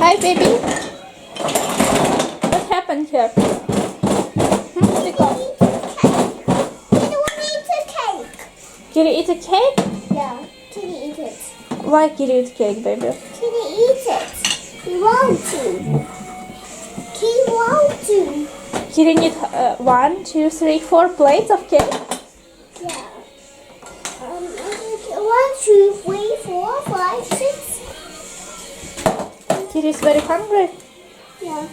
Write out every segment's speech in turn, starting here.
Hi, baby. What happened here? Nicole? Kitty eat a cake? Yeah, Kitty eat it. Why Kitty eat cake, baby? Kitty eat it. He want to. Kitty want to. Kitty need 1, 2, 3, 4 plates of cake? Yeah. 1, 2, 3, 4, 5, 6. Kitty is very hungry. Yeah.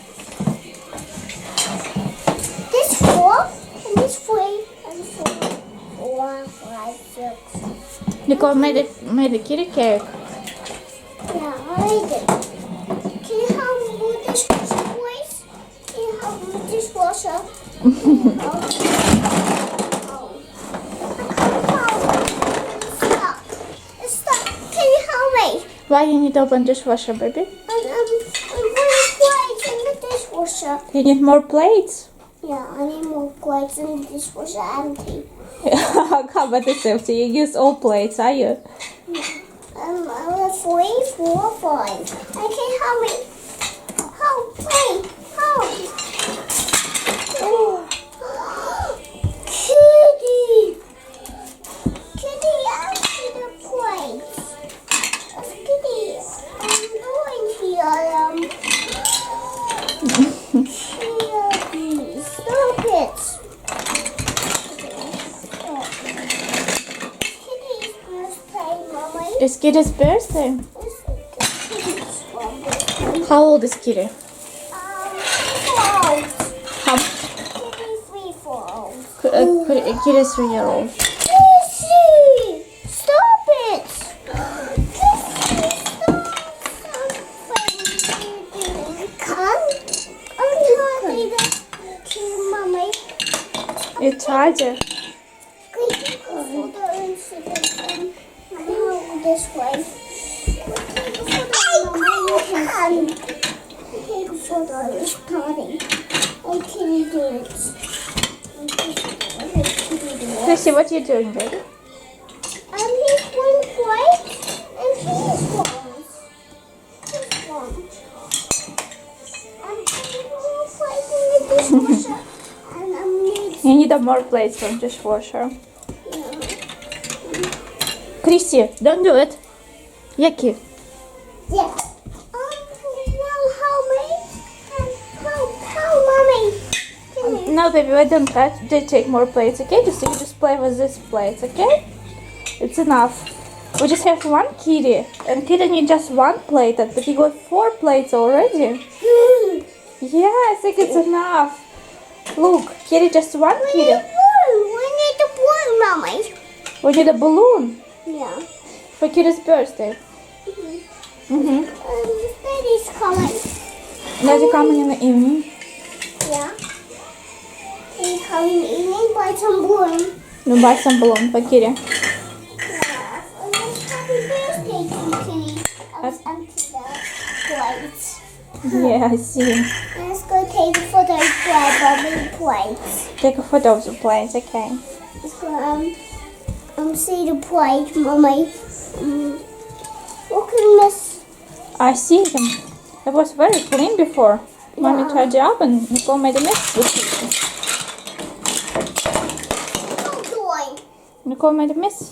This 4 and this 3 and 4. 4, 5, 6. Nicole made a kitty cake. Yeah, I made it. Can you help me with dishwasher, please? Can you help me with dishwasher? Stop. Can you help me? Why you need to open dishwasher, baby? I'm putting plates in the dishwasher. You need more plates? Yeah, I need more plates in the dishwasher empty. How about this empty? You use all plates, are you? I'm 3, 4, 5. I can help me. Help, please. Help. Oh. Kitty. Kitty, empty the plates. Kitty, I'm doing here. Kitty, stop it. Kitty's birthday, Mommy. It's Kitty's birthday. How old is Kitty? 4 How? Kitty 3, 4 old. Kitty is 3-year-old. Kissy! Stop it! Kissy, stop something. Come. I'm trying to kill Mommy. You tried it. This way. Take a photo of this party. Oh, can you do it? Chrissy, what are you doing, baby? He's one plate and he's one. This one. I'm putting one plate in the dishwasher and I'm need. You need more plates from dishwasher. Yeah. Chrissy, don't do it. Yucky. Yeah. Well, help me. Help, Mommy. Can you? No, baby, I don't touch. They take more plates, okay? You just play with these plates, okay? It's enough. We just have one kitty, and kitty need just one plate, but you got 4 plates already. Yeah, I think it's enough. Look, kitty, just one kitty. We need the blue, Mommy. We need a balloon Yeah. for kitty's birthday. Daddy's coming. Daddy coming in the evening. Yeah. He's coming evening by some balloon. You buy some balloon for kitty. Yeah. And then happy birthday to Kitty. Let's empty the plates. Yeah, I see. Let's go take a photo of the plates. Take a photo of the plates, okay? Let's go see the plate, Mommy. Look at this. I see them. It was very clean before. Mommy Yeah. tidied up and Nicole made a mess with it. Oh, boy. Nicole made a mess.